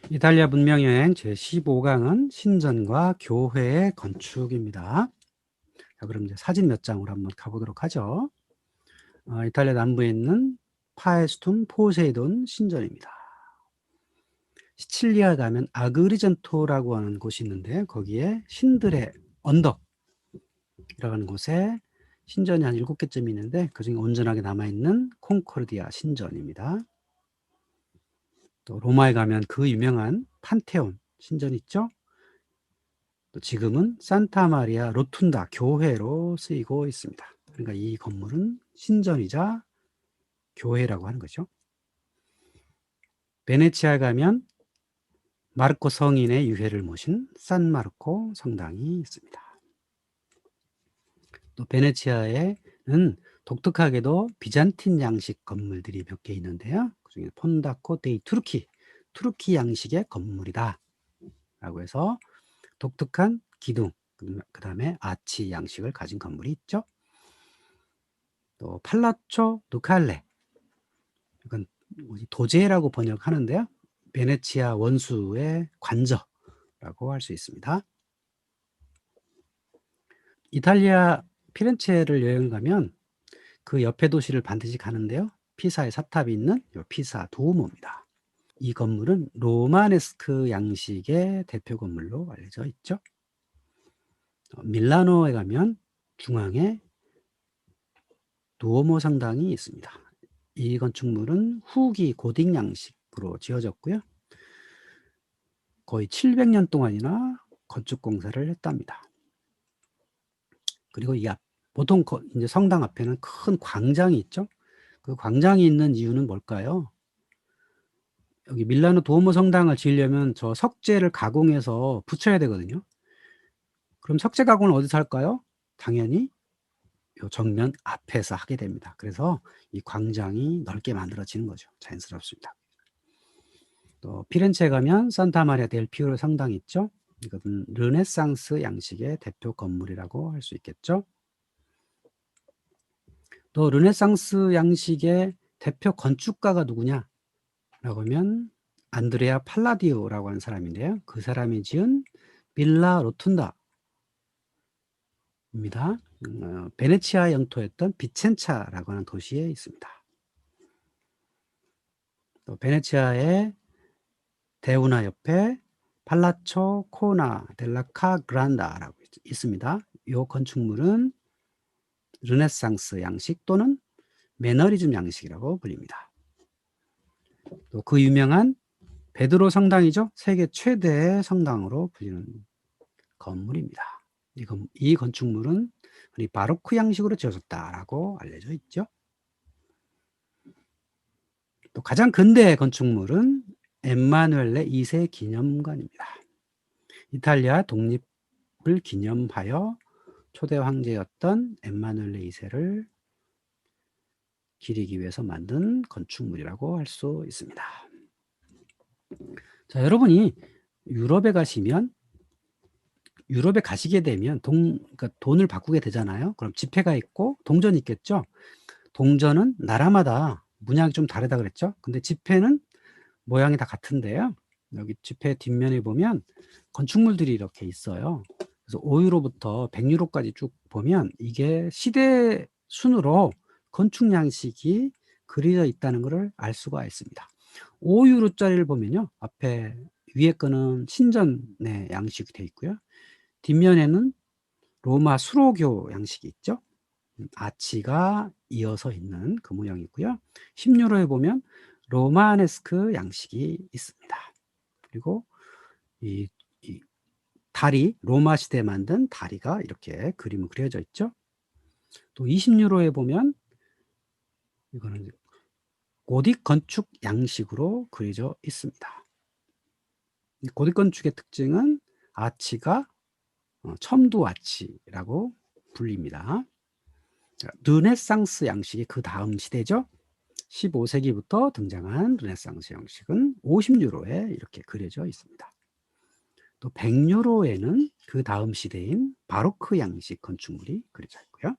이탈리아 문명여행 제15강은 신전과 교회의 건축입니다. 자, 그럼 이제 사진 몇 장으로 한번 가보도록 하죠. 이탈리아 남부에 있는 파에스툼 포세이돈 신전입니다. 시칠리아 가면 아그리젠토라고 하는 곳이 있는데 거기에 신들의 언덕이라고 하는 곳에 신전이 한 7개쯤 있는데 그중에 온전하게 남아있는 콩코르디아 신전입니다. 또 로마에 가면 그 유명한 판테온 신전 있죠? 또 지금은 산타 마리아 로툰다 교회로 쓰이고 있습니다. 그러니까 이 건물은 신전이자 교회라고 하는 거죠. 베네치아에 가면 마르코 성인의 유해를 모신 산 마르코 성당이 있습니다. 또 베네치아에는 독특하게도 비잔틴 양식 건물들이 몇 개 있는데요. 그중에 폰다코 데이 투르키 양식의 건물이다 라고 해서 독특한 기둥, 그 다음에 아치 양식을 가진 건물이 있죠. 또 팔라초 누칼레, 이건 도제라고 번역하는데요. 베네치아 원수의 관저라고 할 수 있습니다. 이탈리아 피렌체를 여행 가면 그 옆에 도시를 반드시 가는데요. 피사의 사탑이 있는 피사 두오모입니다. 이 건물은 로마네스크 양식의 대표 건물로 알려져 있죠. 밀라노에 가면 중앙에 두오모 성당이 있습니다. 이 건축물은 후기 고딕 양식으로 지어졌고요. 거의 700년 동안이나 건축 공사를 했답니다. 그리고 이 보통 이제 성당 앞에는 큰 광장이 있죠. 그 광장이 있는 이유는 뭘까요? 여기 밀라노 두오모 성당을 지으려면 저 석재를 가공해서 붙여야 되거든요. 그럼 석재 가공을 어디서 할까요? 당연히 요 정면 앞에서 하게 됩니다. 그래서 이 광장이 넓게 만들어지는 거죠. 자연스럽습니다. 또 피렌체에 가면 산타 마리아 델 피오르 성당 있죠. 이것은 르네상스 양식의 대표 건물이라고 할 수 있겠죠. 또 르네상스 양식의 대표 건축가가 누구냐라고 하면 안드레아 팔라디오라고 하는 사람인데요. 그 사람이 지은 빌라 로툰다입니다. 베네치아 영토였던 비첸차라고 하는 도시에 있습니다. 또 베네치아의 대우나 옆에 팔라초 코나 델라 카 그란다라고 있습니다. 이 건축물은 르네상스 양식 또는 매너리즘 양식이라고 불립니다. 또 그 유명한 베드로 성당이죠. 세계 최대의 성당으로 불리는 건물입니다. 이 건축물은 바로크 양식으로 지어졌다라고 알려져 있죠. 또 가장 근대 건축물은 엠마누엘레 2세 기념관입니다. 이탈리아 독립을 기념하여 초대 황제였던 엠마누엘레 2세를 기리기 위해서 만든 건축물이라고 할 수 있습니다. 자, 여러분이 유럽에 가시게 되면 그러니까 돈을 바꾸게 되잖아요. 그럼 지폐가 있고 동전이 있겠죠. 동전은 나라마다 문양이 좀 다르다 그랬죠. 근데 지폐는 모양이 다 같은데요. 여기 지폐 뒷면에 보면 건축물들이 이렇게 있어요. 그래서 5유로부터 100유로까지 쭉 보면 이게 시대 순으로 건축 양식이 그려져 있다는 것을 알 수가 있습니다. 5유로짜리를 보면요. 앞에 위에 거는 신전의 양식이 되어 있고요. 뒷면에는 로마 수로교 양식이 있죠. 아치가 이어서 있는 그 모양이고요. 10유로에 보면 로마네스크 양식이 있습니다. 그리고 이 다리, 로마 시대에 만든 다리가 이렇게 그림을 그려져 있죠. 또 20유로에 보면 이거는 고딕 건축 양식으로 그려져 있습니다. 이 고딕 건축의 특징은 아치가 첨두 아치라고 불립니다. 르네상스 양식이 그 다음 시대죠. 15세기부터 등장한 르네상스 양식은 50유로에 이렇게 그려져 있습니다. 또 100유로에는 그 다음 시대인 바로크 양식 건축물이 그려져 있고요.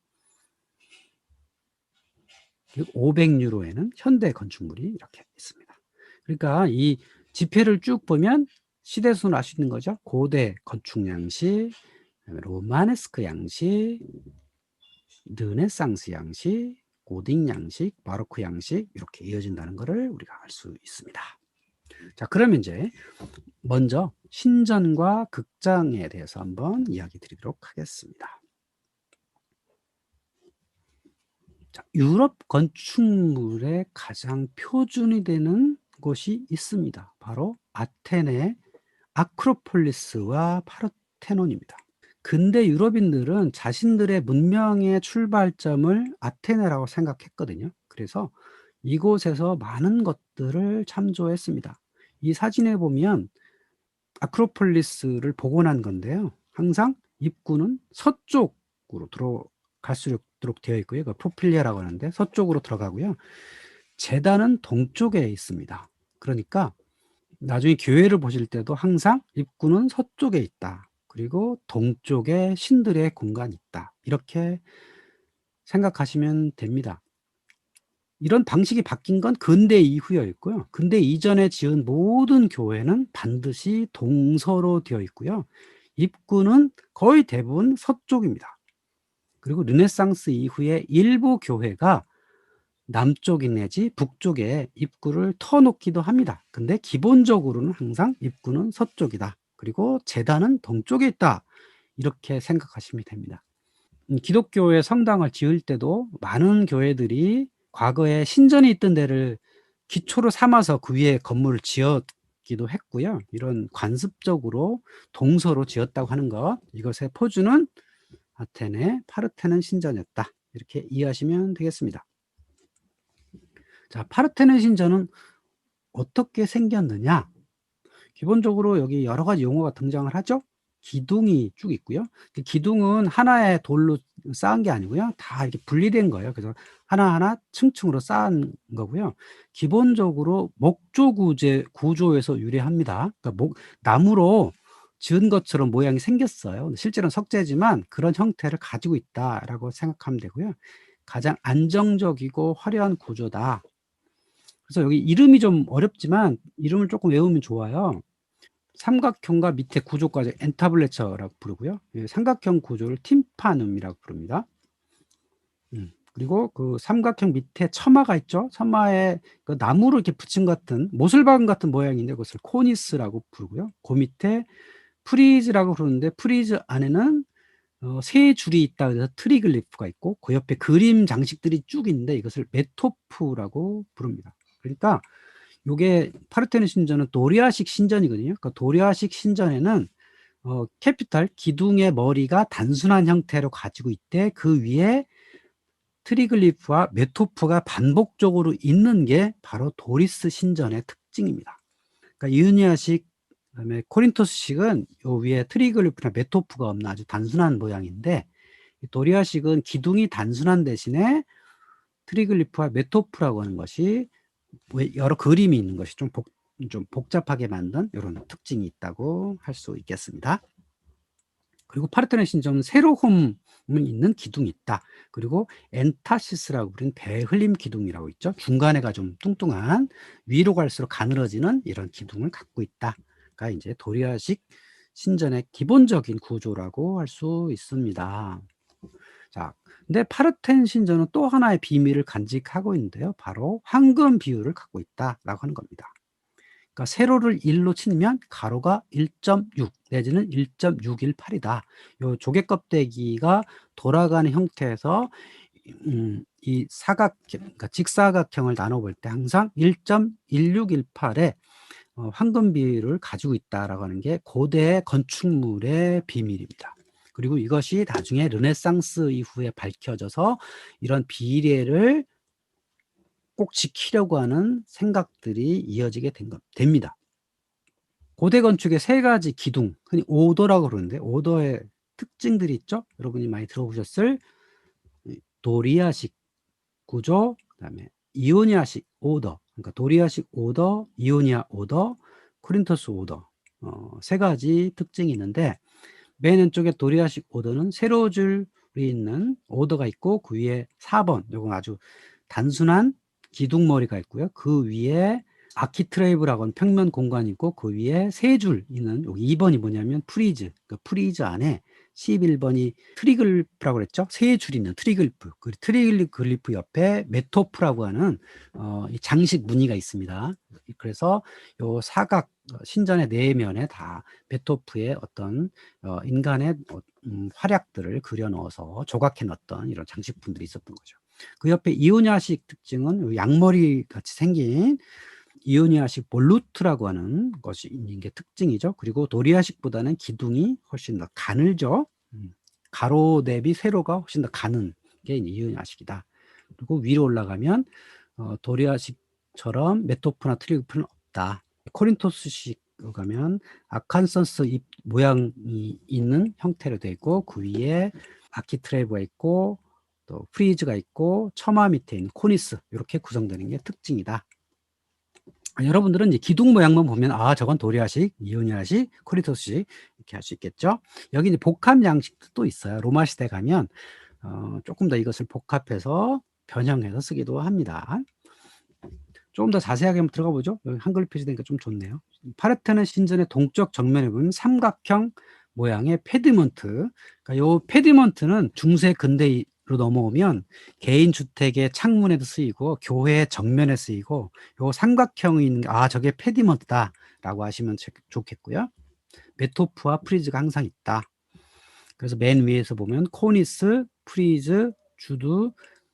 그리고 500유로에는 현대 건축물이 이렇게 있습니다. 그러니까 이 지폐를 쭉 보면 시대순을 알 수 있는 거죠. 고대 건축 양식, 로마네스크 양식, 르네상스 양식, 고딕 양식, 바로크 양식 이렇게 이어진다는 것을 우리가 알 수 있습니다. 자, 그러면 이제 먼저 신전과 극장에 대해서 한번 이야기 드리도록 하겠습니다. 자, 유럽 건축물의 가장 표준이 되는 곳이 있습니다. 바로 아테네 아크로폴리스와 파르테논입니다. 근대 유럽인들은 자신들의 문명의 출발점을 아테네라고 생각했거든요. 그래서 이곳에서 많은 것들을 참조했습니다. 이 사진에 보면 아크로폴리스를 복원한 건데요. 항상 입구는 서쪽으로 들어갈 수 있도록 되어 있고요. 그 프로필리아라고 하는데 서쪽으로 들어가고요. 제단은 동쪽에 있습니다. 그러니까 나중에 교회를 보실 때도 항상 입구는 서쪽에 있다. 그리고 동쪽에 신들의 공간이 있다. 이렇게 생각하시면 됩니다. 이런 방식이 바뀐 건 근대 이후였고요. 근대 이전에 지은 모든 교회는 반드시 동서로 되어 있고요. 입구는 거의 대부분 서쪽입니다. 그리고 르네상스 이후에 일부 교회가 남쪽 내지 북쪽에 입구를 터놓기도 합니다. 근데 기본적으로는 항상 입구는 서쪽이다. 그리고 제단은 동쪽에 있다. 이렇게 생각하시면 됩니다. 기독교의 성당을 지을 때도 많은 교회들이 과거에 신전이 있던 데를 기초로 삼아서 그 위에 건물을 지었기도 했고요. 이런 관습적으로 동서로 지었다고 하는 것, 이것의 표준은 아테네 파르테논 신전이었다. 이렇게 이해하시면 되겠습니다. 자, 파르테논 신전은 어떻게 생겼느냐? 기본적으로 여기 여러 가지 용어가 등장을 하죠. 기둥이 쭉 있고요. 그 기둥은 하나의 돌로 쌓은 게 아니고요. 다 이렇게 분리된 거예요. 그래서 하나하나 층층으로 쌓은 거고요. 기본적으로 목조 구조에서 유래합니다. 그러니까 나무로 지은 것처럼 모양이 생겼어요. 실제로는 석재지만 그런 형태를 가지고 있다라고 생각하면 되고요. 가장 안정적이고 화려한 구조다. 그래서 여기 이름이 좀 어렵지만 이름을 조금 외우면 좋아요. 삼각형과 밑에 구조까지 엔타블레처라고 부르고요. 삼각형 구조를 팀파눔이라고 부릅니다. 그리고 그 삼각형 밑에 처마가 있죠. 처마에 그 나무로 이렇게 붙인 같은 모슬박 같은 모양인데 그것을 코니스라고 부르고요. 그 밑에 프리즈라고 부르는데 프리즈 안에는 세 줄이 있다 그래서 트리글리프가 있고 그 옆에 그림 장식들이 쭉 있는데 이것을 메토프라고 부릅니다. 그러니까 요게 파르테논 신전은 도리아식 신전이거든요. 그러니까 도리아식 신전에는 캐피탈 기둥의 머리가 단순한 형태로 가지고 있되 그 위에 트리글리프와 메토프가 반복적으로 있는 게 바로 도리스 신전의 특징입니다. 그러니까 이오니아식 그다음에 코린토스식은 요 위에 트리글리프나 메토프가 없는 아주 단순한 모양인데 도리아식은 기둥이 단순한 대신에 트리글리프와 메토프라고 하는 것이 여러 그림이 있는 것이 좀 복잡하게 만든 이런 특징이 있다고 할 수 있겠습니다. 그리고 파르테논 신전은 세로홈이 있는 기둥이 있다. 그리고 엔타시스라고 부르는 배흘림 기둥이라고 있죠. 중간에가 좀 뚱뚱한 위로 갈수록 가늘어지는 이런 기둥을 갖고 있다가 이제 도리아식 신전의 기본적인 구조라고 할 수 있습니다. 자, 근데 파르테논 신전은 또 하나의 비밀을 간직하고 있는데요. 바로 황금 비율을 갖고 있다라고 하는 겁니다. 그러니까 세로를 1로 치면 가로가 1.6 내지는 1.618이다. 요 조개 껍데기가 돌아가는 형태에서 이 그러니까 직사각형을 나눠볼 때 항상 1.1618의 황금 비율을 가지고 있다라고 하는 게 고대 건축물의 비밀입니다. 그리고 이것이 나중에 르네상스 이후에 밝혀져서 이런 비례를 꼭 지키려고 하는 생각들이 이어지게 됩니다. 고대 건축의 세 가지 기둥, 흔히 오더라고 그러는데 오더의 특징들이 있죠. 여러분이 많이 들어보셨을 도리아식 구조, 그다음에 이오니아식 오더, 그러니까 도리아식 오더, 이오니아 오더, 코린토스 오더 세 가지 특징이 있는데 맨 왼쪽에 도리아식 오더는 세로줄이 있는 오더가 있고 그 위에 4번, 이건 아주 단순한 기둥머리가 있고요. 그 위에 아키트레이브라고 하는 평면 공간이 있고 그 위에 세 줄 있는 여기 2번이 뭐냐면 프리즈. 그 프리즈 안에 11번이 트리글리프라고 그랬죠? 세 줄 있는 트리글리프. 그 트리글리프 옆에 메토프라고 하는 이 장식 무늬가 있습니다. 그래서 요 사각 신전의 네 면에 다 메토프의 어떤 인간의 활약들을 그려 넣어서 조각해 넣었던 이런 장식품들이 있었던 거죠. 그 옆에 이오니아식 특징은 양머리 같이 생긴 이오니아식 볼루트라고 하는 것이 있는 게 특징이죠. 그리고 도리아식보다는 기둥이 훨씬 더 가늘죠. 가로 대비 세로가 훨씬 더 가는 게 이오니아식이다. 그리고 위로 올라가면 도리아식처럼 메토프나 트리그프는 없다. 코린토스식 가면 아칸선스 잎 모양이 있는 형태로 되어 있고 그 위에 아키트레이브가 있고 또 프리즈가 있고 처마 밑에 있는 코니스 이렇게 구성되는 게 특징이다. 여러분들은 이제 기둥 모양만 보면 아 저건 도리아식, 이오니아식, 코린토스식 이렇게 할 수 있겠죠. 여기 이제 복합 양식도 또 있어요. 로마 시대 가면 조금 더 이것을 복합해서 변형해서 쓰기도 합니다. 조금 더 자세하게 한번 들어가 보죠. 여기 한글로 표시되니까 좀 좋네요. 파르테논 신전의 동쪽 정면에 보면 삼각형 모양의 페디먼트. 그러니까 요 페디먼트는 중세 근대로 넘어오면 개인 주택의 창문에도 쓰이고 교회 정면에 쓰이고 요 삼각형이 있는 게 아 저게 페디먼트다라고 하시면 좋겠고요. 메토프와 프리즈가 항상 있다. 그래서 맨 위에서 보면 코니스, 프리즈, 주드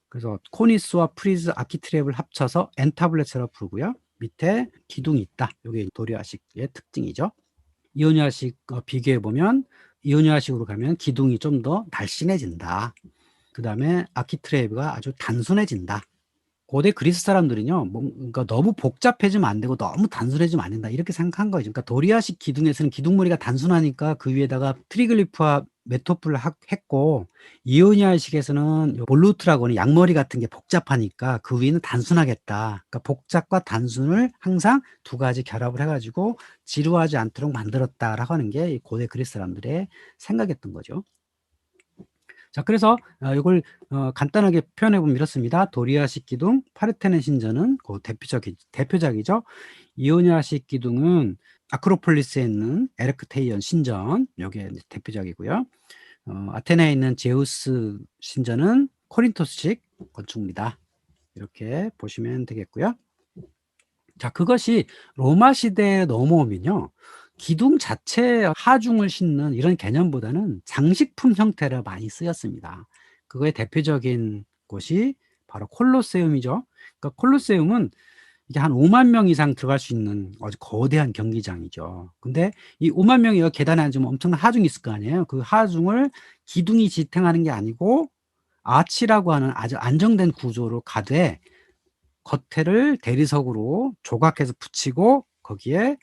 그래서 코니스와 프리즈 아키트랩을 합쳐서 엔타블렛이라고 부르고요. 밑에 기둥이 있다. 이게 도리아식의 특징이죠. 이오니아식 비교해 보면 이오니아식으로 가면 기둥이 좀 더 날씬해진다. 그 다음에 아키트레이브가 아주 단순해진다. 고대 그리스 사람들은요, 뭔가 너무 복잡해지면 안 되고 너무 단순해지면 안 된다. 이렇게 생각한 거죠. 그러니까 도리아식 기둥에서는 기둥머리가 단순하니까 그 위에다가 트리글리프와 메토프를 했고, 이오니아식에서는 볼루트라고 하는 양머리 같은 게 복잡하니까 그 위는 단순하겠다. 그러니까 복잡과 단순을 항상 두 가지 결합을 해가지고 지루하지 않도록 만들었다라고 하는 게 고대 그리스 사람들의 생각이었던 거죠. 자, 그래서 이걸 간단하게 표현해 보면 이렇습니다. 도리아식 기둥, 파르테논 신전은 그 대표작이죠. 이오니아식 기둥은 아크로폴리스에 있는 에르크테이온 신전, 이게 대표작이고요. 아테네에 있는 제우스 신전은 코린토스식 건축물이다. 이렇게 보시면 되겠고요. 자, 그것이 로마 시대에 넘어오면요. 기둥 자체에 하중을 싣는 이런 개념보다는 장식품 형태로 많이 쓰였습니다. 그거의 대표적인 곳이 바로 콜로세움이죠. 그러니까 콜로세움은 이게 한 5만 명 이상 들어갈 수 있는 아주 거대한 경기장이죠. 근데 이 5만 명이 계단에 앉으면 엄청난 하중이 있을 거 아니에요. 그 하중을 기둥이 지탱하는 게 아니고 아치라고 하는 아주 안정된 구조로 가되 겉에를 대리석으로 조각해서 붙이고 거기에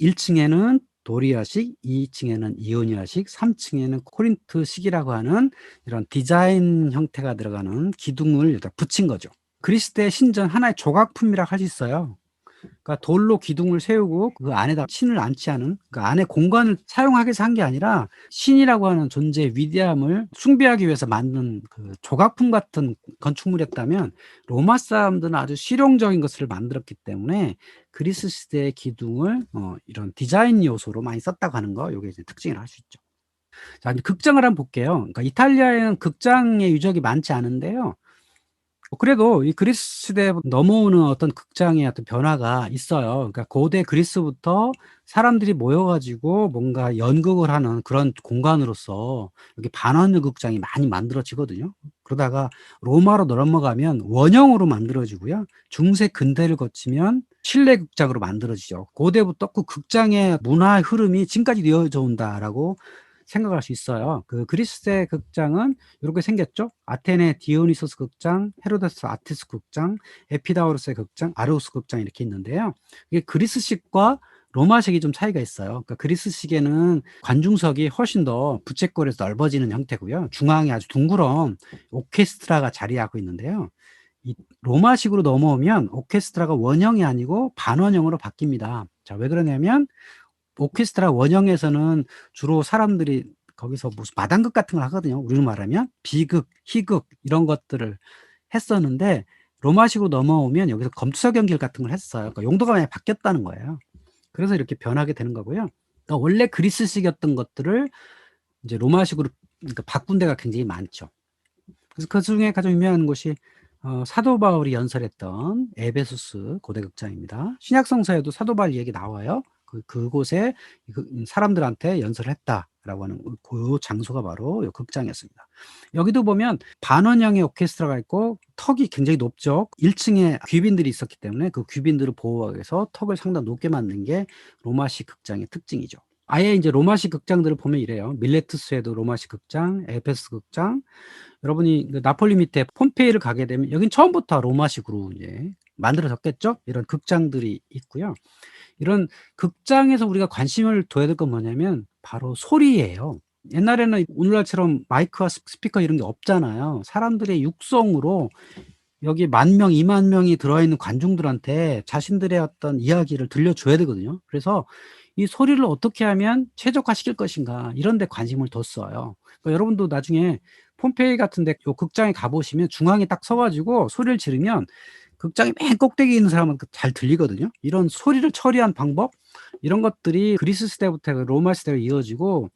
1층에는 도리아식, 2층에는 이오니아식, 3층에는 코린트식이라고 하는 이런 디자인 형태가 들어가는 기둥을 여기다 붙인 거죠. 그리스 대 신전 하나의 조각품이라고 할 수 있어요. 그러니까 돌로 기둥을 세우고 그 안에다 신을 안치 않은 그 안에 공간을 사용하기 위해서 한 게 아니라 신이라고 하는 존재의 위대함을 숭배하기 위해서 만든 그 조각품 같은 건축물이었다면 로마 사람들은 아주 실용적인 것을 만들었기 때문에 그리스 시대의 기둥을 이런 디자인 요소로 많이 썼다고 하는 거 요게 이제 특징이라 할 수 있죠. 자, 이제 극장을 한번 볼게요. 그러니까 이탈리아에는 극장의 유적이 많지 않은데요. 그래도 이 그리스 시대에 넘어오는 어떤 극장의 어떤 변화가 있어요. 그러니까 고대 그리스부터 사람들이 모여 가지고 뭔가 연극을 하는 그런 공간으로서 여기 반원의 극장이 많이 만들어지거든요. 그러다가 로마로 넘어가면 원형으로 만들어지고요. 중세 근대를 거치면 실내 극장으로 만들어지죠. 고대부터 그 극장의 문화의 흐름이 지금까지 이어져 온다라고 생각할 수 있어요. 그 그리스의 극장은 이렇게 생겼죠. 아테네 디오니소스 극장, 헤로데스 아티스 극장, 에피다우로스의 극장, 아르우스 극장 이렇게 있는데요. 이게 그리스식과 로마식이 좀 차이가 있어요. 그러니까 그리스식에는 관중석이 훨씬 더 부채꼴에서 넓어지는 형태고요. 중앙에 아주 둥그런 오케스트라가 자리하고 있는데요. 이 로마식으로 넘어오면 오케스트라가 원형이 아니고 반원형으로 바뀝니다. 자, 왜 그러냐면 오케스트라 원형에서는 주로 사람들이 거기서 무슨 마당극 같은 걸 하거든요. 우리로 말하면 비극, 희극 이런 것들을 했었는데 로마식으로 넘어오면 여기서 검투사 경기를 같은 걸 했어요. 그러니까 용도가 많이 바뀌었다는 거예요. 그래서 이렇게 변하게 되는 거고요. 그러니까 원래 그리스식이었던 것들을 이제 로마식으로 그러니까 바꾼 데가 굉장히 많죠. 그래서 그중에 가장 유명한 곳이 사도 바울이 연설했던 에베소스 고대 극장입니다. 신약 성서에도 사도 바울 얘기 나와요. 그곳에 사람들한테 연설을 했다라고 하는 그 장소가 바로 이 극장이었습니다. 여기도 보면 반원형의 오케스트라가 있고 턱이 굉장히 높죠. 1층에 귀빈들이 있었기 때문에 그 귀빈들을 보호하기 위해서 턱을 상당히 높게 만든 게 로마식 극장의 특징이죠. 아예 이제 로마식 극장들을 보면 이래요. 밀레투스에도 로마식 극장, 에페소 극장. 여러분이 그 나폴리 밑에 폼페이를 가게 되면 여긴 처음부터 로마식으로 이제 만들어졌겠죠? 이런 극장들이 있고요. 이런 극장에서 우리가 관심을 둬야 될 건 뭐냐면 바로 소리예요. 옛날에는 오늘날처럼 마이크와 스피커 이런 게 없잖아요. 사람들의 육성으로 여기 10,000명, 20,000명이 들어있는 관중들한테 자신들의 어떤 이야기를 들려줘야 되거든요. 그래서 이 소리를 어떻게 하면 최적화시킬 것인가 이런 데 관심을 뒀어요. 그러니까 여러분도 나중에 폼페이 같은 데 요 극장에 가보시면 중앙에 딱 서 가지고 소리를 지르면 극장의 맨 꼭대기에 있는 사람은 잘 들리거든요. 이런 소리를 처리한 방법 이런 것들이 그리스 시대부터 로마 시대로 이어지고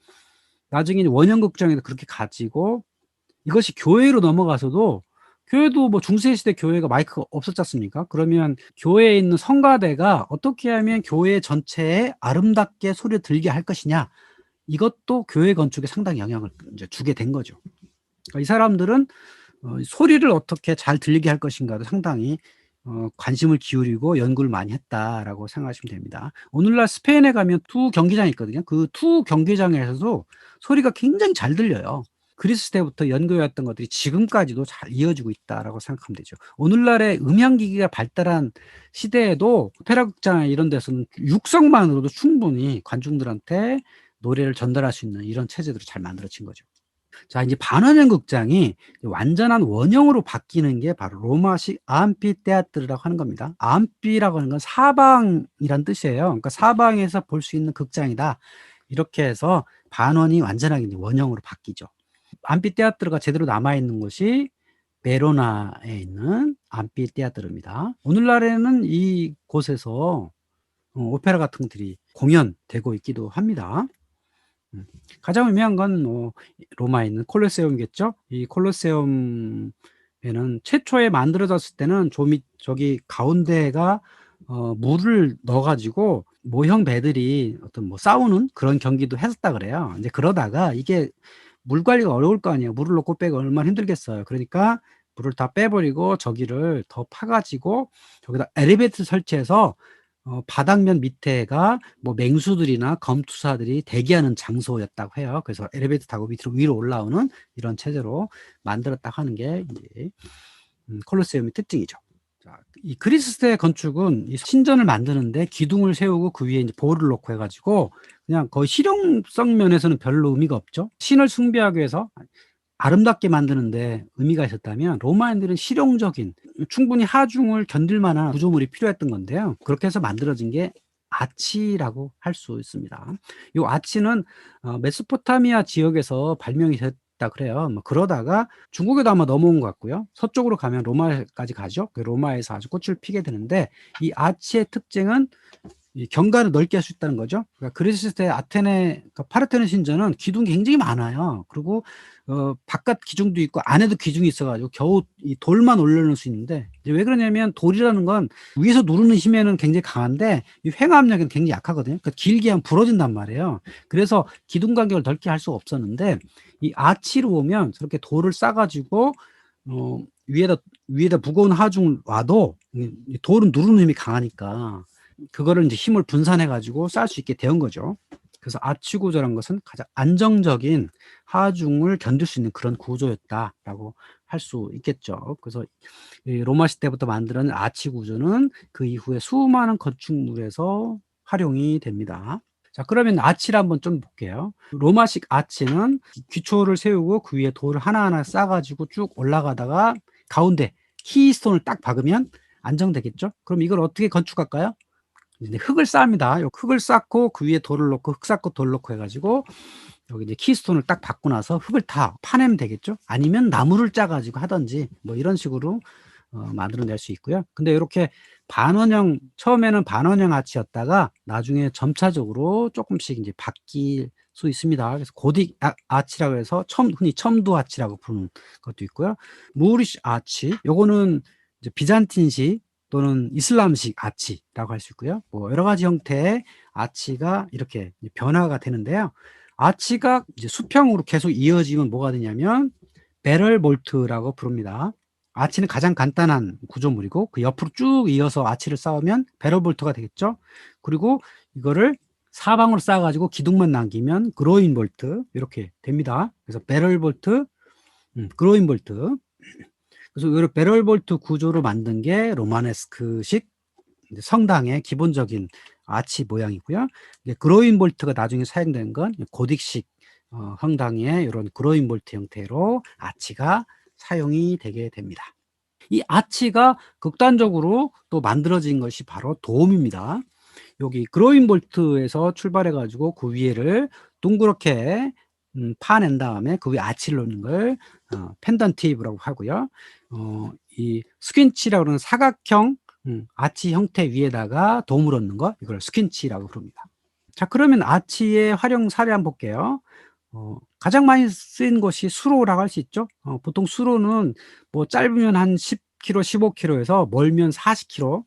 나중에 원형 극장에도 그렇게 가지고 이것이 교회로 넘어가서도 교회도 뭐 중세 시대 교회가 마이크가 없었지 않습니까? 그러면 교회에 있는 성가대가 어떻게 하면 교회 전체에 아름답게 소리를 들게 할 것이냐 이것도 교회 건축에 상당히 영향을 이제 주게 된 거죠. 그러니까 이 사람들은 소리를 어떻게 잘 들리게 할 것인가도 상당히 관심을 기울이고 연구를 많이 했다라고 생각하시면 됩니다. 오늘날 스페인에 가면 투 경기장이 있거든요. 그 투 경기장에서도 소리가 굉장히 잘 들려요. 그리스 때부터 연구해왔던 것들이 지금까지도 잘 이어지고 있다라고 생각하면 되죠. 오늘날의 음향기기가 발달한 시대에도 오페라 극장 이런 데서는 육성만으로도 충분히 관중들한테 노래를 전달할 수 있는 이런 체제들이 잘 만들어진 거죠. 자, 이제 반원형 극장이 완전한 원형으로 바뀌는 게 바로 로마식 암피테아트르라고 하는 겁니다. 암피라고 하는 건 사방이란 뜻이에요. 그러니까 사방에서 볼 수 있는 극장이다. 이렇게 해서 반원이 완전하게 이제 원형으로 바뀌죠. 암피테아트르가 제대로 남아있는 곳이 베로나에 있는 암피테아트르입니다. 오늘날에는 이곳에서 오페라 같은 것들이 공연되고 있기도 합니다. 가장 유명한 건 로마에 있는 콜로세움이겠죠. 이 콜로세움에는 최초에 만들어졌을 때는 저기 가운데가 물을 넣어 가지고 모형 배들이 어떤 뭐 싸우는 그런 경기도 했었다 그래요. 이제 그러다가 이게 물 관리가 어려울 거 아니에요. 물을 넣고 빼기 얼마나 힘들겠어요. 그러니까 물을 다 빼버리고 저기를 더 파 가지고 저기다 엘리베이터를 설치해서 바닥면 밑에가 뭐 맹수들이나 검투사들이 대기하는 장소였다고 해요. 그래서 엘리베이터 타고 밑으로 위로 올라오는 이런 체제로 만들었다고 하는 게 이제 콜로세움의 특징이죠. 자, 이 그리스 시대 건축은 이 신전을 만드는데 기둥을 세우고 그 위에 이제 보호를 놓고 해가지고 그냥 거의 실용성 면에서는 별로 의미가 없죠. 신을 숭배하기 위해서 아름답게 만드는데 의미가 있었다면 로마인들은 실용적인 충분히 하중을 견딜 만한 구조물이 필요했던 건데요. 그렇게 해서 만들어진 게 아치라고 할 수 있습니다. 이 아치는 메소포타미아 지역에서 발명이 됐다 그래요. 뭐 그러다가 중국에도 아마 넘어온 것 같고요. 서쪽으로 가면 로마까지 가죠. 그 로마에서 아주 꽃을 피게 되는데 이 아치의 특징은 이 경관을 넓게 할 수 있다는 거죠. 그러니까 그리스 시대 아테네, 그러니까 파르테논 신전은 기둥이 굉장히 많아요. 그리고 바깥 기둥도 있고 안에도 기둥이 있어가지고 겨우 이 돌만 올려놓을 수 있는데 이제 왜 그러냐면 돌이라는 건 위에서 누르는 힘에는 굉장히 강한데 이 횡압력은 굉장히 약하거든요. 그러니까 길게 하면 부러진단 말이에요. 그래서 기둥 간격을 넓게 할 수가 없었는데 이 아치로 오면 저렇게 돌을 싸가지고 위에다 무거운 하중을 놔도 이 돌은 누르는 힘이 강하니까 그거를 이제 힘을 분산해 가지고 쌀 수 있게 되는 거죠. 그래서 아치 구조라는 것은 가장 안정적인 하중을 견딜 수 있는 그런 구조였다라고 할 수 있겠죠. 그래서 이 로마 시대부터 만들어낸 아치 구조는 그 이후에 수많은 건축물에서 활용이 됩니다. 자, 그러면 아치를 한번 좀 볼게요. 로마식 아치는 기초를 세우고 그 위에 돌을 하나하나 쌓아 가지고 쭉 올라가다가 가운데 키스톤을 딱 박으면 안정되겠죠? 그럼 이걸 어떻게 건축할까요? 이제 흙을 쌓습니다. 요 흙을 쌓고 그 위에 돌을 놓고 흙 쌓고 돌 놓고 해 가지고 여기 이제 키스톤을 딱 박고 나서 흙을 다 파내면 되겠죠? 아니면 나무를 짜 가지고 하든지 뭐 이런 식으로 만들어낼 수 있고요. 근데 이렇게 반원형, 처음에는 반원형 아치였다가 나중에 점차적으로 조금씩 이제 바뀔 수 있습니다. 그래서 고딕 아치라고 해서 흔히 첨두 아치라고 부르는 것도 있고요. 무리시 아치, 요거는 이제 비잔틴식 또는 이슬람식 아치라고 할 수 있고요. 뭐 여러 가지 형태의 아치가 이렇게 변화가 되는데요. 아치가 이제 수평으로 계속 이어지면 뭐가 되냐면 배럴 볼트라고 부릅니다. 아치는 가장 간단한 구조물이고 그 옆으로 쭉 이어서 아치를 쌓으면 배럴 볼트가 되겠죠. 그리고 이거를 사방으로 쌓아가지고 기둥만 남기면 그로인 볼트 이렇게 됩니다. 그래서 배럴 볼트, 그로인 볼트. 그래서 이 배럴 볼트 구조로 만든 게 로마네스크식 성당의 기본적인 아치 모양이고요. 그로인 볼트가 나중에 사용된 건 고딕식 성당의 이런 그로인 볼트 형태로 아치가 사용이 되게 됩니다. 이 아치가 극단적으로 또 만들어진 것이 바로 돔입니다. 여기 그로인 볼트에서 출발해 가지고 그 위에를 둥그렇게 파낸 다음에 그 위에 아치를 놓는 걸 펜던티브라고 하고요. 이 스퀸치라고 하는 사각형 아치 형태 위에다가 돔을 얹는 거, 이걸 스퀸치라고 부릅니다. 자, 그러면 아치의 활용 사례 한번 볼게요. 가장 많이 쓰인 것이 수로라고 할 수 있죠. 보통 수로는 뭐 짧으면 한 10km, 15km에서 멀면 40km,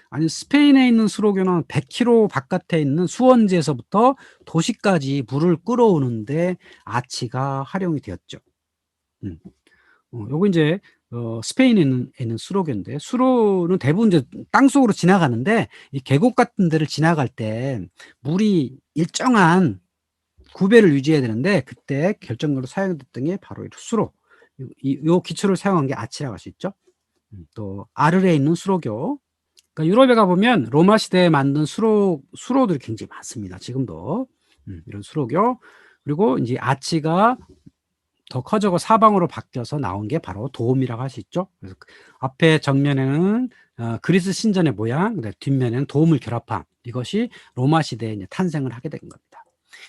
아니 스페인에 있는 수로교는 100km 바깥에 있는 수원지에서부터 도시까지 물을 끌어오는데 아치가 활용이 되었죠. 요거 이제 스페인에 있는 수로교인데, 수로는 대부분 이제 땅속으로 지나가는데 이 계곡 같은 데를 지나갈 때 물이 일정한 구배를 유지해야 되는데 그때 결정적으로 사용됐던 게 바로 이 수로. 요 기초를 사용한 게 아치라고 할 수 있죠. 또 아르레에 있는 수로교. 그러니까 유럽에 가보면 로마 시대에 만든 수로들이 굉장히 많습니다. 지금도. 이런 수로교. 그리고 이제 아치가 더 커져서 사방으로 바뀌어서 나온 게 바로 돔이라고 할 수 있죠. 그래서 앞에 정면에는 그리스 신전의 모양, 뒷면에는 돔을 결합한, 이것이 로마 시대에 이제 탄생을 하게 된 겁니다.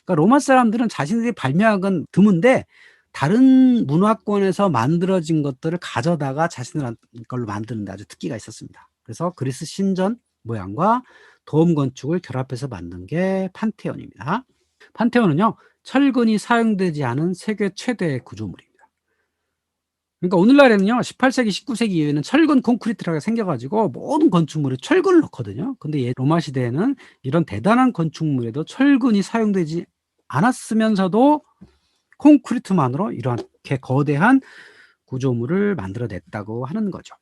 그러니까 로마 사람들은 자신들이 발명한 건 드문데 다른 문화권에서 만들어진 것들을 가져다가 자신들 걸로 만드는 데 아주 특기가 있었습니다. 그래서 그리스 신전 모양과 돔 건축을 결합해서 만든 게 판테온입니다. 판테온은요, 철근이 사용되지 않은 세계 최대의 구조물입니다. 그러니까 오늘날에는요, 18세기, 19세기 이후에는 철근 콘크리트라고 생겨가지고 모든 건축물에 철근을 넣거든요. 근데 로마 시대에는 이런 대단한 건축물에도 철근이 사용되지 않았으면서도 콘크리트만으로 이렇게 거대한 구조물을 만들어냈다고 하는 거죠.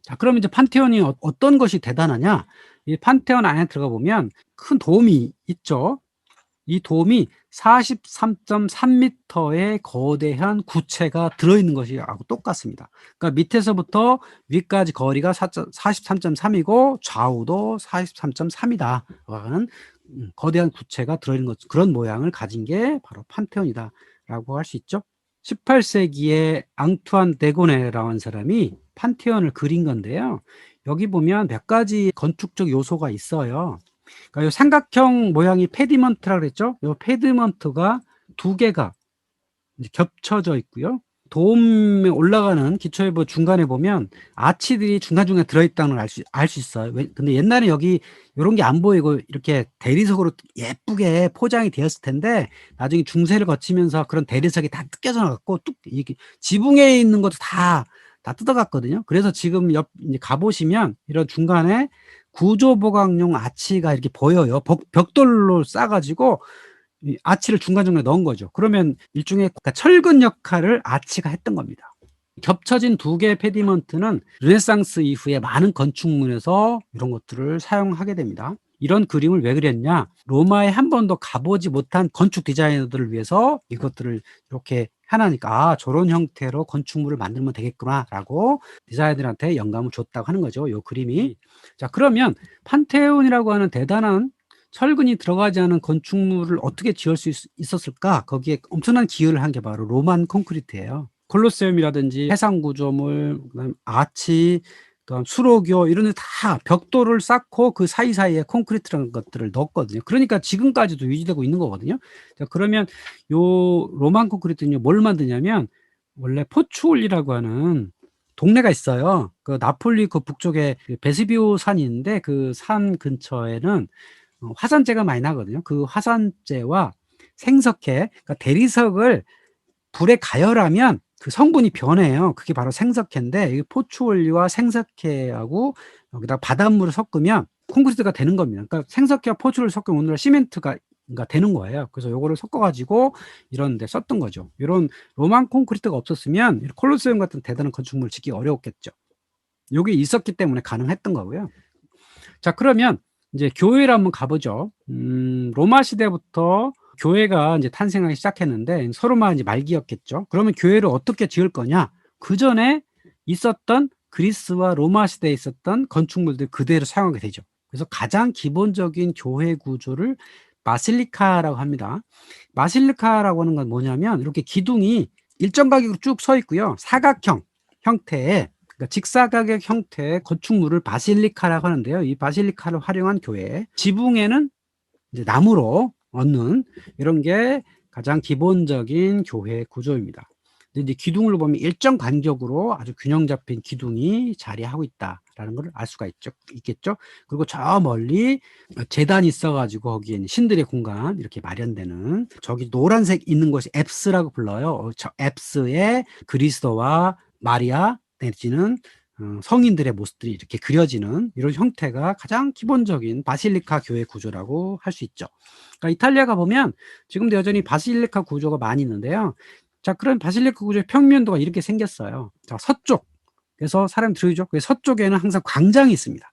자, 그럼 이제 판테온이 어떤 것이 대단하냐? 이 판테온 안에 들어가 보면 큰 돔이 있죠. 이 돔이 43.3m의 거대한 구체가 들어있는 것이하고 똑같습니다. 그러니까 밑에서부터 위까지 거리가 43.3이고 좌우도 43.3이다 하는 거대한 구체가 들어있는 것, 그런 모양을 가진 게 바로 판테온이다 라고 할 수 있죠. 18세기에 앙투안 데고네라고 하는 사람이 판테온을 그린 건데요. 여기 보면 몇 가지 건축적 요소가 있어요. 그러니까 이 삼각형 모양이 페디먼트라고 그랬죠. 이 페디먼트가 두 개가 이제 겹쳐져 있고요. 돔에 올라가는 기초회부 중간에 보면 아치들이 중간중간에 들어있다는 걸 알 수 있어요. 근데 옛날에 여기 이런 게 안 보이고 이렇게 대리석으로 예쁘게 포장이 되었을 텐데 나중에 중세를 거치면서 그런 대리석이 다 뜯겨져 나갔고 이게 지붕에 있는 것도 다 뜯어갔거든요. 그래서 지금 이제 가보시면 이런 중간에 구조보강용 아치가 이렇게 보여요. 벽돌로 싸가지고 이 아치를 중간중간에 넣은 거죠. 그러면 일종의 철근 역할을 아치가 했던 겁니다. 겹쳐진 두 개의 페디먼트는 르네상스 이후에 많은 건축물에서 이런 것들을 사용하게 됩니다. 이런 그림을 왜 그렸냐? 로마에 한 번도 가보지 못한 건축 디자이너들을 위해서 이것들을 이렇게 해놔니까 저런 형태로 건축물을 만들면 되겠구나라고 디자이너들한테 영감을 줬다고 하는 거죠. 이 그림이. 자, 그러면 판테온이라고 하는 대단한 철근이 들어가지 않은 건축물을 어떻게 지을 수 있었을까? 거기에 엄청난 기여를 한 게 바로 로만 콘크리트예요. 콜로세움이라든지 해상 구조물, 그다음 아치, 그다음 수로교 이런 데 다 벽돌을 쌓고 그 사이사이에 콘크리트라는 것들을 넣었거든요. 그러니까 지금까지도 유지되고 있는 거거든요. 자, 그러면 요 로만 콘크리트는요, 뭘 만드냐면 원래 포추올이라고 하는 동네가 있어요. 그 나폴리 그 북쪽에 그 베스비오 산이 있는데 그 산 근처에는 화산재가 많이 나거든요. 그 화산재와 생석회, 그러니까 대리석을 불에 가열하면 그 성분이 변해요. 그게 바로 생석회인데, 이 포추원리와 생석회하고 여기다 바닷물을 섞으면 콘크리트가 되는 겁니다. 그러니까 생석회와 포추를 섞으면 오늘날 시멘트가 되는 거예요. 그래서 요거를 섞어가지고 이런 데 썼던 거죠. 이런 로만 콘크리트가 없었으면 콜로세움 같은 대단한 건축물을 짓기 어려웠겠죠. 요게 있었기 때문에 가능했던 거고요. 자, 그러면 이제 교회를 한번 가보죠. 로마 시대부터 교회가 이제 탄생하기 시작했는데 서로만 이제 말기였겠죠. 그러면 교회를 어떻게 지을 거냐? 그 전에 있었던 그리스와 로마 시대에 있었던 건축물들 그대로 사용하게 되죠. 그래서 가장 기본적인 교회 구조를 바실리카라고 합니다. 바실리카라고 하는 건 뭐냐면 이렇게 기둥이 일정 가격으로 쭉 서 있고요. 사각형 형태의, 그러니까 직사각의 형태의 건축물을 바실리카라고 하는데요. 이 바실리카를 활용한 교회, 지붕에는 이제 나무로 얻는 이런 게 가장 기본적인 교회 구조입니다. 근데 이제 기둥을 보면 일정 간격으로 아주 균형 잡힌 기둥이 자리하고 있다라는 걸 알 수가 있겠죠. 그리고 저 멀리 제단이 있어가지고 거기에 신들의 공간 이렇게 마련되는, 저기 노란색 있는 것이 앱스라고 불러요. 저 앱스에 그리스도와 마리아 내지는 성인들의 모습들이 이렇게 그려지는 이런 형태가 가장 기본적인 바실리카 교회 구조라고 할 수 있죠. 그러니까 이탈리아가 보면 지금도 여전히 바실리카 구조가 많이 있는데요. 자, 그런 바실리카 구조의 평면도가 이렇게 생겼어요. 자, 서쪽. 그래서 사람 들으죠. 서쪽에는 항상 광장이 있습니다.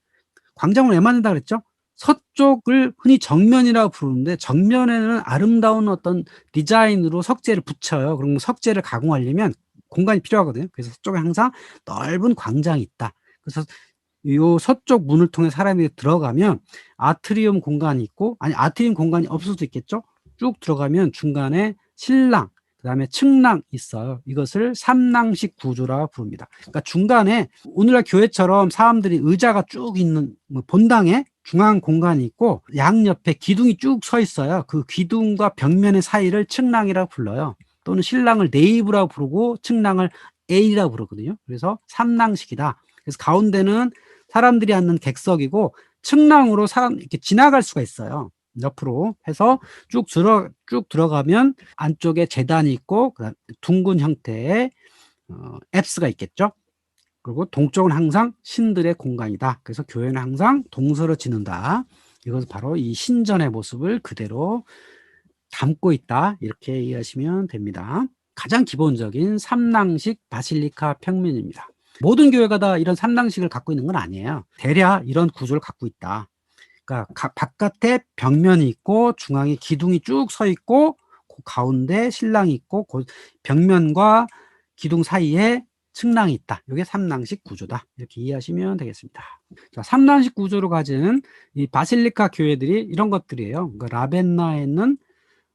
광장을 왜 만든다 그랬죠? 서쪽을 흔히 정면이라고 부르는데, 정면에는 아름다운 어떤 디자인으로 석재를 붙여요. 그럼 석재를 가공하려면 공간이 필요하거든요. 그래서 서쪽에 항상 넓은 광장이 있다. 그래서 요 서쪽 문을 통해 사람이 들어가면 아트리움 공간이 있고, 아니 아트리움 공간이 없을 수도 있겠죠. 쭉 들어가면 중간에 신랑, 그다음에 측랑 있어요. 이것을 삼랑식 구조라 부릅니다. 그러니까 중간에 오늘날 교회처럼 사람들이 의자가 쭉 있는 본당에 중앙 공간이 있고 양옆에 기둥이 쭉 서 있어요. 그 기둥과 벽면의 사이를 측랑이라고 불러요. 또는 신랑을 네이브라고 부르고 측랑을 A라고 부르거든요. 그래서 삼랑식이다. 그래서 가운데는 사람들이 앉는 객석이고 측랑으로 사람 이렇게 지나갈 수가 있어요. 옆으로 해서 쭉 들어가면 안쪽에 제단이 있고 그다음 둥근 형태의 앱스가 있겠죠. 그리고 동쪽은 항상 신들의 공간이다. 그래서 교회는 항상 동서로 지는다. 이것은 바로 이 신전의 모습을 그대로 담고 있다. 이렇게 이해하시면 됩니다. 가장 기본적인 삼랑식 바실리카 평면입니다. 모든 교회가 다 이런 삼랑식을 갖고 있는 건 아니에요. 대략 이런 구조를 갖고 있다. 그러니까 바깥에 벽면이 있고 중앙에 기둥이 쭉 서 있고 그 가운데 신랑이 있고 그 벽면과 기둥 사이에 측랑이 있다. 이게 삼랑식 구조다. 이렇게 이해하시면 되겠습니다. 자, 삼랑식 구조로 가진 이 바실리카 교회들이 이런 것들이에요. 그러니까 라벤나에 있는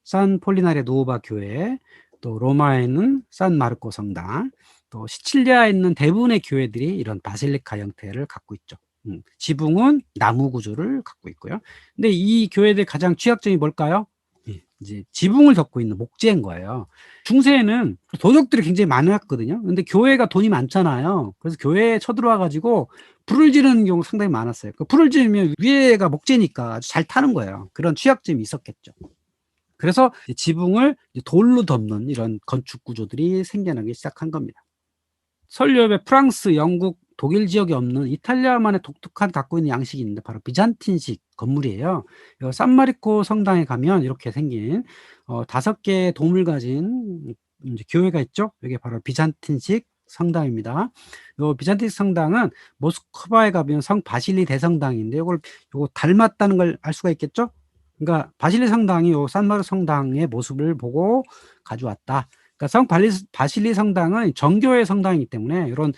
산 폴리나레 누오바 교회, 또 로마에 있는 산 마르코 성당, 또 시칠리아에 있는 대부분의 교회들이 이런 바실리카 형태를 갖고 있죠. 지붕은 나무 구조를 갖고 있고요. 근데 이 교회들 가장 취약점이 뭘까요? 이제 지붕을 덮고 있는 목재인 거예요. 중세에는 도적들이 굉장히 많았거든요. 근데 교회가 돈이 많잖아요. 그래서 교회에 쳐들어와 가지고 불을 지르는 경우가 상당히 많았어요. 그 불을 지르면 위에가 목재니까 아주 잘 타는 거예요. 그런 취약점이 있었겠죠. 그래서 지붕을 돌로 덮는 이런 건축 구조들이 생겨나기 시작한 겁니다. 설유럽의 프랑스, 영국, 독일 지역에 없는 이탈리아만의 독특한 갖고 있는 양식이 있는데 바로 비잔틴식 건물이에요. 산마리코 성당에 가면 이렇게 생긴 5개의 돔을 가진 이제 교회가 있죠. 이게 바로 비잔틴식 성당입니다. 요 비잔틴식 성당은 모스크바에 가면 성 바실리 대성당인데 요거 닮았다는 걸 알 수가 있겠죠. 그러니까 바실리 성당이 요 산마르 성당의 모습을 보고 가져왔다. 그러니까 성 바실리 성당은 정교회 성당이기 때문에 이런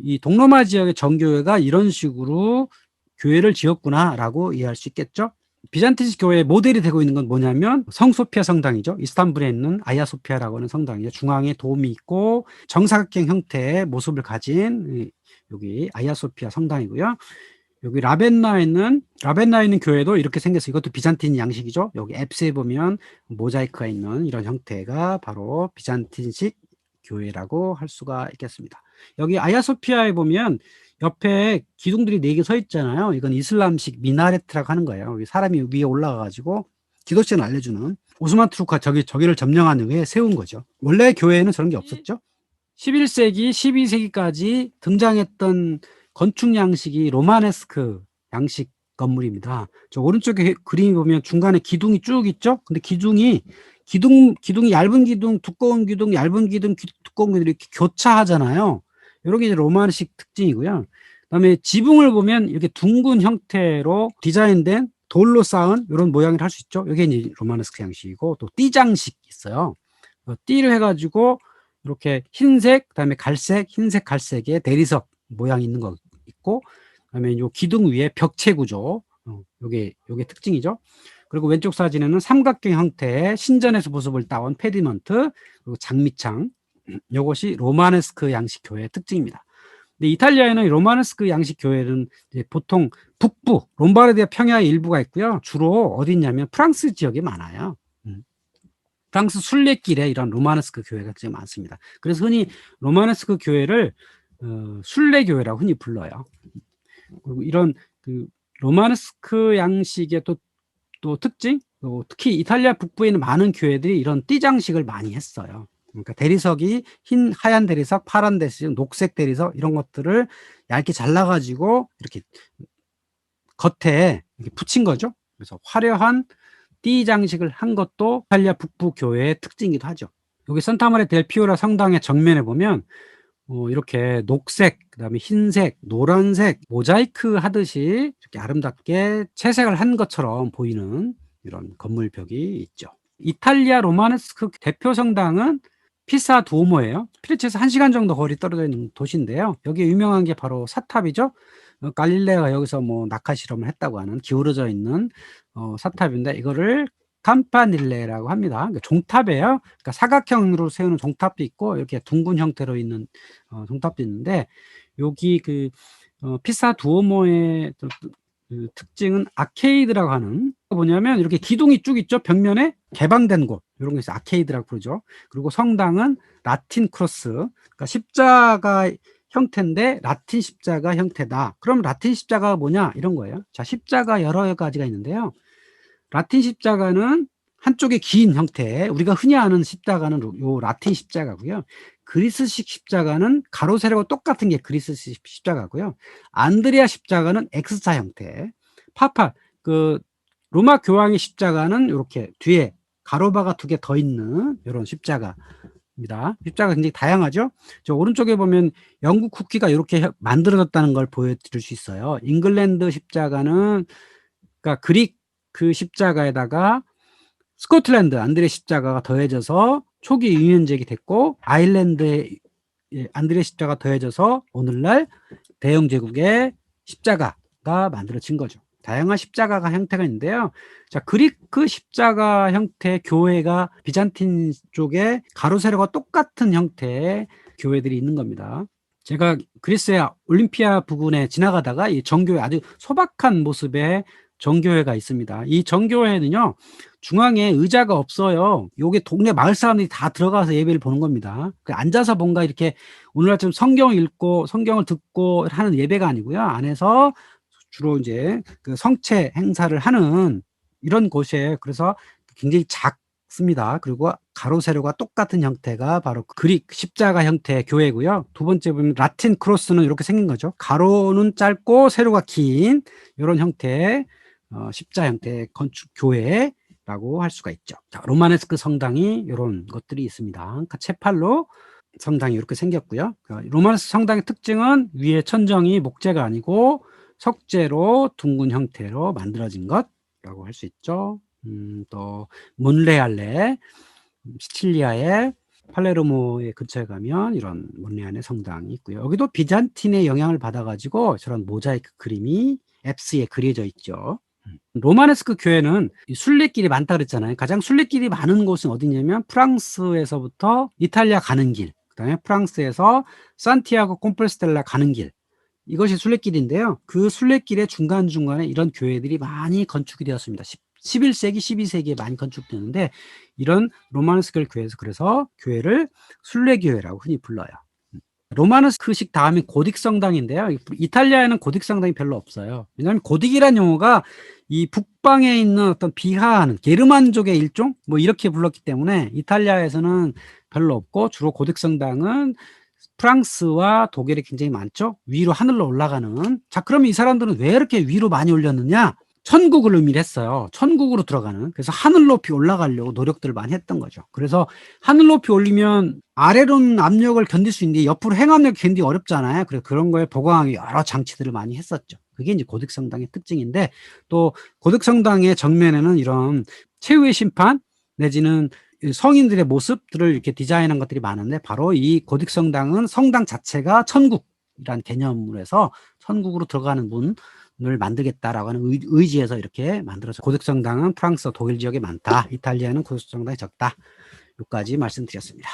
이 동로마 지역의 정교회가 이런 식으로 교회를 지었구나라고 이해할 수 있겠죠. 비잔틴식 교회의 모델이 되고 있는 건 뭐냐면 성소피아 성당이죠. 이스탄불에 있는 아야소피아라고 하는 성당이죠. 중앙에 돔이 있고 정사각형 형태의 모습을 가진 여기 아야소피아 성당이고요. 여기 라벤나에 있는 교회도 이렇게 생겼어요. 이것도 비잔틴 양식이죠. 여기 앱스에 보면 모자이크가 있는 이런 형태가 바로 비잔틴식 교회라고 할 수가 있겠습니다. 여기 아야소피아에 보면 옆에 기둥들이 4개 서 있잖아요. 이건 이슬람식 미나레트라고 하는 거예요. 사람이 위에 올라가 가지고 기도 시간을 알려주는. 오스만 투르크가 저기를 점령한 후에 세운 거죠. 원래 교회에는 저런 게 없었죠. 11세기, 12세기까지 등장했던 건축 양식이 로마네스크 양식 건물입니다. 저 오른쪽에 그림이 보면 중간에 기둥이 쭉 있죠. 근데 기둥이 얇은 기둥, 두꺼운 기둥, 얇은 기둥, 두꺼운 기둥 이렇게 교차하잖아요. 이런 게 이제 로마식 특징이고요. 그다음에 지붕을 보면 이렇게 둥근 형태로 디자인된 돌로 쌓은 이런 모양을 할 수 있죠. 이게 이제 로마네스크 양식이고, 또 띠장식 있어요. 띠를 해가지고 이렇게 흰색, 그다음에 갈색, 흰색, 갈색의 대리석 모양이 있는 거 있고, 그다음에 요 기둥 위에 벽체 구조, 요게 특징이죠. 그리고 왼쪽 사진에는 삼각형 형태의 신전에서 모습을 따온 페디먼트, 그리고 장미창, 요것이 로마네스크 양식 교회의 특징입니다. 근데 이탈리아에는 로마네스크 양식 교회는 이제 보통 북부 롬바르디아 평야의 일부가 있고요. 주로 어디 있냐면 프랑스 지역에 많아요. 프랑스 순례길에 이런 로마네스크 교회가 굉장히 많습니다. 그래서 흔히 로마네스크 교회를 순례교회라고 흔히 불러요. 그리고 이런 그 로마네스크 양식의 또 특징, 특히 이탈리아 북부에 있는 많은 교회들이 이런 띠장식을 많이 했어요. 그러니까 대리석이 하얀 대리석, 파란 대리석, 녹색 대리석 이런 것들을 얇게 잘라가지고 이렇게 겉에 이렇게 붙인 거죠. 그래서 화려한 띠 장식을 한 것도 이탈리아 북부 교회의 특징이기도 하죠. 여기 산타마리아 델 피오라 성당의 정면에 보면 이렇게 녹색, 그다음에 흰색, 노란색 모자이크 하듯이 이렇게 아름답게 채색을 한 것처럼 보이는 이런 건물벽이 있죠. 이탈리아 로마네스크 대표 성당은 피사 두오모예요. 피레체에서 1시간 정도 거리 떨어져 있는 도시인데요. 여기 유명한 게 바로 사탑이죠. 갈릴레오가 여기서 뭐 낙하 실험을 했다고 하는 기울어져 있는 사탑인데, 이거를 campanille라고 합니다. 그러니까 종탑이에요. 그러니까 사각형으로 세우는 종탑도 있고 이렇게 둥근 형태로 있는 종탑도 있는데, 여기 피사 두오모의 그 특징은 아케이드라고 하는, 뭐냐면 이렇게 기둥이 쭉 있죠. 벽면에 개방된 곳, 이런 게 있어요. 아케이드라고 부르죠. 그리고 성당은 라틴 크로스, 그러니까 십자가 형태인데 라틴 십자가 형태다. 그럼 라틴 십자가가 뭐냐, 이런 거예요. 자, 십자가 여러 가지가 있는데요. 라틴 십자가는 한쪽에 긴 형태, 우리가 흔히 아는 십자가는 요 라틴 십자가고요. 그리스식 십자가는 가로 세로가 똑같은 게 그리스식 십자가고요. 안드레아 십자가는 X자 형태. 로마 교황의 십자가는 이렇게 뒤에 가로바가 2개 더 있는 이런 십자가입니다. 십자가 굉장히 다양하죠. 저 오른쪽에 보면 영국 국기가 이렇게 만들어졌다는 걸 보여드릴 수 있어요. 잉글랜드 십자가는, 그러니까 그릭 그 십자가에다가 스코틀랜드 안드레 십자가가 더해져서 초기 유년제기 됐고, 아일랜드의 안드레 십자가 더해져서 오늘날 대영 제국의 십자가가 만들어진 거죠. 다양한 십자가가 형태가 있는데요. 자, 그리크 십자가 형태 교회가 비잔틴 쪽에 가로 세로가 똑같은 형태의 교회들이 있는 겁니다. 제가 그리스의 올림피아 부근에 지나가다가 이 정교회, 아주 소박한 모습의 정교회가 있습니다. 이 정교회는요, 중앙에 의자가 없어요. 요게 동네 마을 사람들이 다 들어가서 예배를 보는 겁니다. 앉아서 뭔가 이렇게 오늘날처럼 성경 읽고 성경을 듣고 하는 예배가 아니고요. 안에서 주로 이제 그 성체 행사를 하는 이런 곳이에요. 그래서 굉장히 작습니다. 그리고 가로 세로가 똑같은 형태가 바로 그릭 십자가 형태의 교회고요. 두 번째 보면 라틴 크로스는 이렇게 생긴 거죠. 가로는 짧고 세로가 긴 이런 형태의 십자 형태의 건축 교회라고 할 수가 있죠. 자, 로마네스크 성당이 이런 것들이 있습니다. 카체팔로 성당이 이렇게 생겼고요. 로마네스크 성당의 특징은 위에 천정이 목재가 아니고 석재로 둥근 형태로 만들어진 것라고 할 수 있죠. 또 몬레알레, 시칠리아의 팔레르모의 근처에 가면 이런 몬레알레 성당이 있고요. 여기도 비잔틴의 영향을 받아가지고 저런 모자이크 그림이 앱스에 그려져 있죠. 로마네스크 교회는 순례길이 많다 그랬잖아요. 가장 순례길이 많은 곳은 어디냐면 프랑스에서부터 이탈리아 가는 길, 그다음에 프랑스에서 산티아고 콤포스텔라 가는 길, 이것이 순례길인데요. 그 순례길의 중간중간에 이런 교회들이 많이 건축이 되었습니다. 11세기, 12세기에 많이 건축되는데, 이런 로마네스크 교회에서 그래서 교회를 순례교회라고 흔히 불러요. 로마노스크식 다음에 고딕 성당인데요. 이탈리아에는 고딕 성당이 별로 없어요. 왜냐하면 고딕이란 용어가 이 북방에 있는 어떤 비하하는 게르만족의 일종 뭐 이렇게 불렀기 때문에 이탈리아에서는 별로 없고, 주로 고딕 성당은 프랑스와 독일에 굉장히 많죠. 위로 하늘로 올라가는. 자, 그러면 이 사람들은 왜 이렇게 위로 많이 올렸느냐? 천국을 의미를 했어요. 천국으로 들어가는. 그래서 하늘 높이 올라가려고 노력들을 많이 했던 거죠. 그래서 하늘 높이 올리면 아래로는 압력을 견딜 수 있는데 옆으로 행압력 견디기 어렵잖아요. 그래서 그런 거에 보강하기 여러 장치들을 많이 했었죠. 그게 이제 고딕성당의 특징인데, 또 고딕성당의 정면에는 이런 최후의 심판 내지는 성인들의 모습들을 이렇게 디자인한 것들이 많은데, 바로 이 고딕성당은 성당 자체가 천국이란 개념으로 해서 천국으로 들어가는 문을 만들겠다라고 하는 의지에서 이렇게 만들어서, 고딕성당은 프랑스, 독일 지역에 많다. 이탈리아는 고딕성당이 적다. 여기까지 말씀드렸습니다.